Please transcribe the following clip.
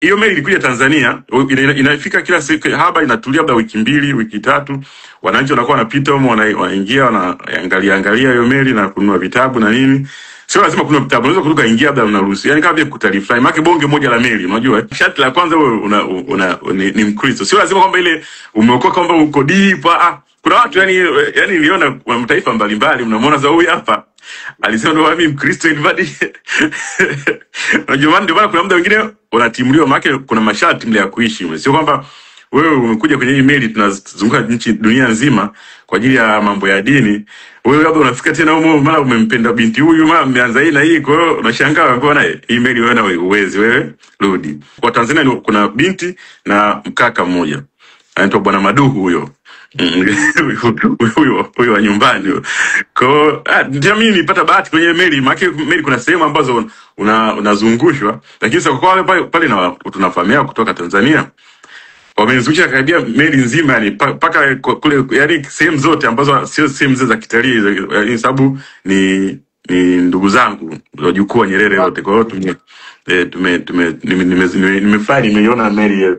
hiyo meli ilikuja Tanzania, inafika kila siku haba, inatulia labda wiki 2 wiki 3, wananchi wanakuwa wanapita huko, wanaingia wanaangalia hiyo meli na kununua vitabu na nini. Sio lazima kununua vitabu, unaweza kutoka ingia labda unaruhusu. Yaani kama vile kutalifly, maana bonge moja la meli, unajua. Shati la kwanza wewe ni Mkristo. Sio lazima kwamba ile umeokoka kwamba uko deep. Kuna watu yani niliona kwa mataifa mbalimbali, unamwona za huyu hapa alisema ndo mimi Mkristo ilibadi. Unajua, ndio maana kuna muda mwingine unatimuliwa, maana kuna masharti mle ya kuishi. Sio kwamba wewe umekuja kwenye hii meli tunazunguka nchi dunia nzima kwa ajili ya mambo ya dini, wewe labda unafika tena huko mara umempenda binti huyu, mara mmeanza hii na hii, kwa hiyo unashangaa kwa naye hii meli wewe na uwezi wewe rudi. Kwa Tanzania kuna binti na mkaka mmoja anaitwa Bwana Maduhu huyo. Huyo wa nyumbani. Kwa ndio mimi nilipata bahati kwenye meli, maana meli kuna sehemu ambazo unazungushwa, lakini sasa kwa wale pale na tunafahamiana kutoka Tanzania wamezungusha karibia meli nzima, yani paka kule, yani sehemu zote ambazo sio sehemu za kitalii, yani sababu ni ndugu zangu wajukuu wa Nyerere wote. Kwa hiyo nimefurahi nimeiona meli